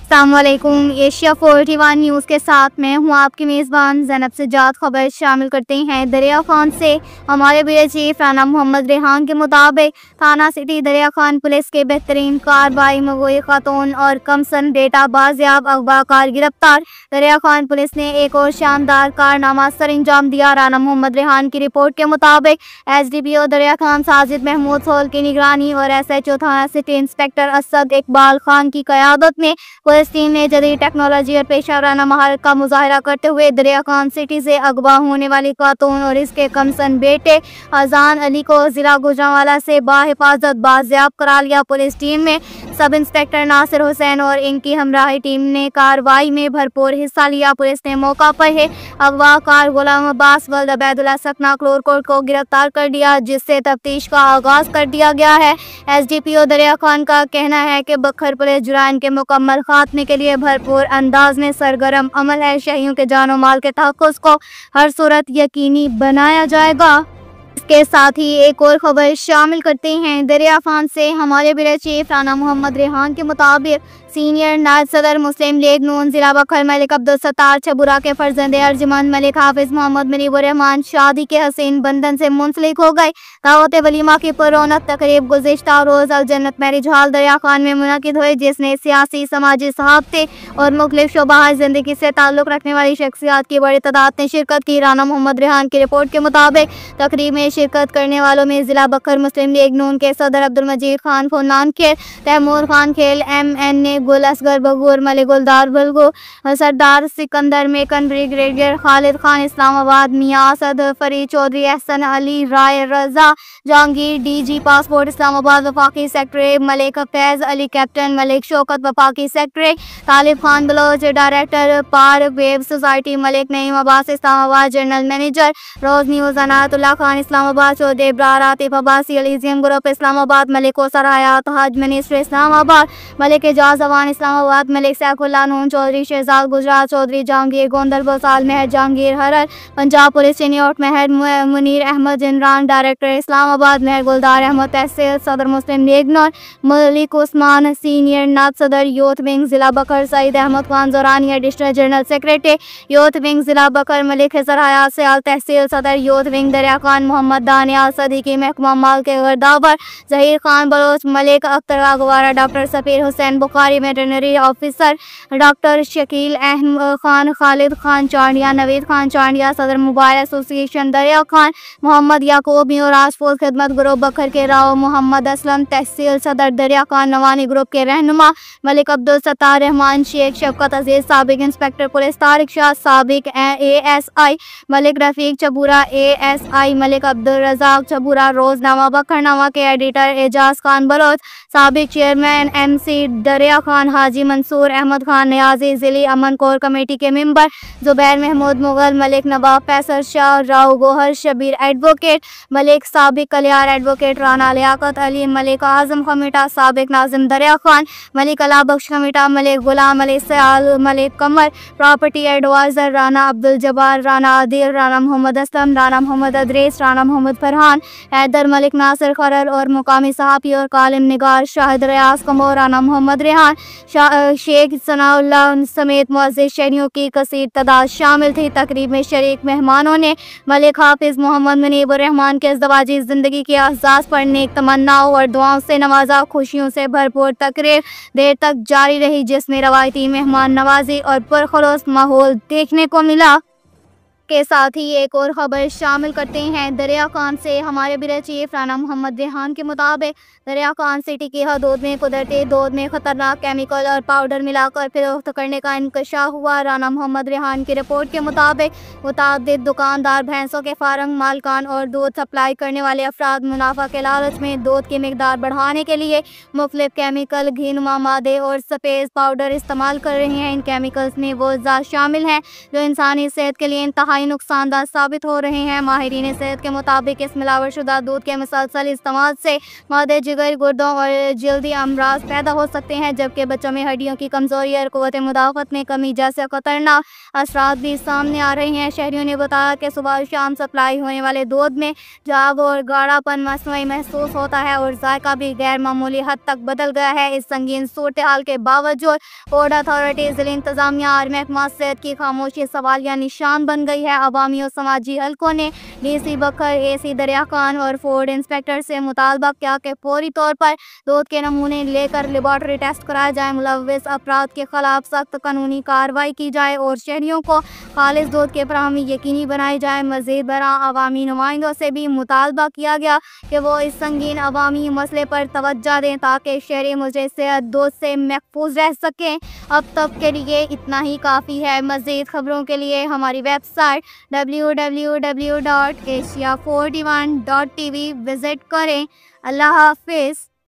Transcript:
السلام علیکم۔ Asia 41 news کے ساتھ میں ہوں آپ کی میزبان زینب سجاد۔ خبر شامل کرتے ہیں دریا خان سے۔ ہمارے بیورو چیف رانا محمد ریحان کے مطابق تھانہ سٹی دریا خان پولیس کے بہترین کارروائی، مغوی خاتون اور کمسن ڈیٹا بازیاب، اغوا کار گرفتار۔ دریا خان پولیس نے ایک اور شاندار کارنامہ سر انجام دیا۔ رانا محمد ریحان کی رپورٹ کے مطابق ایس ڈی پی او دریا خان ساجد محمود سول کی نگرانی اور ایس ایچ او تھانہ سٹی انسپکٹر اسد اقبال خان کی قیادت میں پولیس ٹیم نے جدید ٹیکنالوجی اور پیشہ ورانہ مہارت کا مظاہرہ کرتے ہوئے دریا خان سٹی سے اغوا ہونے والی خاتون اور اس کے کمسن بیٹے اذان علی کو ضلع گوجرانوالہ سے بحفاظت بازیاب کرا لیا۔ پولیس ٹیم میں سب انسپکٹر ناصر حسین اور ان کی ہمراہی ٹیم نے کارروائی میں بھرپور حصہ لیا۔ پولیس نے موقع پر ہی اغوا کار غلام عباس ولد عبید اللہ سکنا کلورکوٹ کو گرفتار کر لیا، جس سے تفتیش کا آغاز کر دیا گیا ہے۔ ایس ڈی پی او دریا خان کا کہنا ہے کہ بکھر پولیس جرائم کے مکمل خاتمے کے لیے بھرپور انداز میں سرگرم عمل ہے۔ شہریوں کے جان و مال کے تحفظ کو ہر صورت یقینی بنایا جائے گا۔ اس کے ساتھ ہی ایک اور خبر شامل کرتے ہیں دریا خان سے۔ ہمارے بیورو چیف رانا محمد ریحان کے مطابق سینئر نائب صدر مسلم لیگ نون ضلع بکھر ملک عبدالستار چھبورہ کے فرزند ارجمند ملک حافظ محمد منیب الرحمان شادی کے حسین بندھن سے منسلک ہو گئے۔ دعوت ولیمہ کی پررونق تقریب گزشتہ روز الجنت میرج ہال دریا خان میں منعقد ہوئی، جس نے سیاسی، سماجی، صحافتی اور مختلف شعبہ زندگی سے تعلق رکھنے والی شخصیات کی بڑی تعداد نے شرکت کی۔ رانا محمد ریحان کی رپورٹ کے مطابق تقریب میں شرکت کرنے والوں میں ضلع بکھر مسلم لیگ نون کے صدر عبدالمجید خان فنان کھیل، تیمور خان کھیل، ایم این اے گل اصغر بگور، ملک گلدار بلگو، سردار سکندر میکن، بریگیڈیئر خالد خان اسلام آباد، میاں اسد فرید چودھری، احسن علی رائے، رضا جہانگیر ڈی جی پاسپورٹ اسلام آباد، وفاقی سیکرٹری ملک فیض علی کیپٹن، ملک شوکت وفاقی سیکرٹری، طالب خان بلوچ ڈائریکٹر پار ویب سوسائٹی، ملک نعیم عباس اسلام آباد جنرل مینیجر، روز نیوز عنایت اللہ خان اسلام آباد، چودھری ابرار عاطف عباسی الیزیم گروپ اسلام آباد، ملک کوثر حیات حج منسٹر اسلام آباد، ملک اعجاز اوان اسلام آباد، ملک سیف اللہ نون چودھری شہزاد گجرات، چودھری جہانگیر گوندل بوسال، مہر جہانگیر ہرر پنجاب پولیس سینیور، مہر منیر احمد جنران ڈائریکٹر اسلام آباد، مہر گلدار احمد تحصیل صدر مسلم لیگ نون، ملک عثمان سینئر نائب صدر یوتھ ونگ ضلع Bhakkar, Saeed Ahmed Khan Zorani additional general secretary youth wing ضلع بکھر، ملک خضر حیات سیال تحصیل صدر یوتھ ونگ دریا خان، محمد دانیال صدیقی محکمہ مال کے غرداور، Zaheer Khan Baloch, Malik Akhtar Gowara, doctor Safeer Hussain Bukhari veterinary officer, doctor Shakeel Ahmed Khan, Khalid Khan Chandia, Naveed Khan Chandia صدر موبائل ایسوسی ایشن دریا خان، محمد یعقوب میو راسپوت خدمت گروپ بکھر کے راؤ، محمد اسلم تحصیل صدر دریا خان نوانی گروپ کے رہنما، ملک عبدالستار رحمان شیخ، شفقت عزیز سابق انسپکٹر پولیس، طارق شاہ سابق A S I, Malik Rafiq Chabora A S I, Malik Abdul Razzaq Chabora, روزنامہ بکھرنامہ کے ایڈیٹر اعجاز خان بلوچ، سابق چیئرمین ایم سی دریا خان حاجی منصور احمد خان نیازی، ضلعی امن کور کمیٹی کے ممبر زبیر محمود مغل، ملک نواب فیصل شاہ، راؤ گوہر شبیر ایڈوکیٹ، ملک سابق کلیار ایڈوکیٹ رانا لیاقت علی، ملک اعظم خمیٹہ سابق ناظم دریا خان، ملک اللہ بخش خمیٹہ، ملک غلام علی سیال، ملک قمر پراپرٹی ایڈوائزر رانا عبدالجبار، رانا عدیل، رانا محمد اسلم، رانا محمد ادریس، رانا محمد فرحان حیدر، ملک ناصر خرر اور مقامی صحافی اور کالم نگار شاہد ریاض کمور، رانا محمد ریحان، شیخ ثناء اللہ سمیت معزز شہریوں کی کثیر تعداد شامل تھی۔ تقریب میں شریک مہمانوں نے ملک حافظ محمد منیب الرحمان کے ازدواجی زندگی کے اعزاز پر نیک تمناؤں اور دعاؤں سے نوازا۔ خوشیوں سے بھرپور تقریب دیر تک جاری رہی، جس میں روایتی مہمان نوازی اور پرخلوص ماحول دیکھنے کو ملا۔ کے ساتھ ہی ایک اور خبر شامل کرتے ہیں دریا خان سے۔ ہمارے بیورو چیف رانا محمد ریحان کے مطابق دریا خان سٹی کی حدود میں قدرتی دودھ میں خطرناک کیمیکل اور پاؤڈر ملا کر فروخت کرنے کا انکشاف ہوا۔ رانا محمد ریحان کی رپورٹ کے مطابق متعدد دکاندار، بھینسوں کے فارم مالکان اور دودھ سپلائی کرنے والے افراد منافع کے لالچ میں دودھ کی مقدار بڑھانے کے لیے مختلف کیمیکل، گھینما مادے اور سفید پاؤڈر استعمال کر رہے ہیں۔ ان کیمیکلز میں وہ اجزاء شامل ہیں جو انسانی صحت کے لیے انتہائی انتہائی نقصان دہ ثابت ہو رہے ہیں۔ ماہرین صحت کے مطابق اس ملاوٹ شدہ دودھ کے مسلسل استعمال سے معدے، جگر، گردوں اور جلدی امراض پیدا ہو سکتے ہیں، جبکہ بچوں میں ہڈیوں کی کمزوری اور قوت مدافعت میں کمی جیسے خطرناک اثرات بھی سامنے آ رہے ہیں۔ شہریوں نے بتایا کہ صبح و شام سپلائی ہونے والے دودھ میں جھاگ اور گاڑھا پن مصنوعی محسوس ہوتا ہے اور ذائقہ بھی غیر معمولی حد تک بدل گیا ہے۔ اس سنگین صورتحال کے باوجود پورٹ اتھارٹی، ضلع انتظامیہ اور محکمہ صحت کی خاموشی سوالیہ نشان بن گئی ہے۔ عوامی و سماجی حلقوں نے ڈی سی بکھر، اے سی دریا خان اور فوڈ انسپکٹر سے مطالبہ کیا کہ فوری طور پر دودھ کے نمونے لے کر لیبارٹری ٹیسٹ کرائے جائیں، ملوث افراد کے خلاف سخت قانونی کارروائی کی جائے اور شہریوں کو خالص دودھ کی فراہمی یقینی بنائی جائے۔ مزید برآں عوامی نمائندوں سے بھی مطالبہ کیا گیا کہ وہ اس سنگین عوامی مسئلے پر توجہ دیں تاکہ شہری مجرے صحت دودھ سے محفوظ رہ سکیں۔ اب تک کے لیے اتنا ہی کافی ہے۔ مزید خبروں کے لیے ہماری ویب سائٹ www.asia41.tv وزٹ کریں۔ اللہ حافظ۔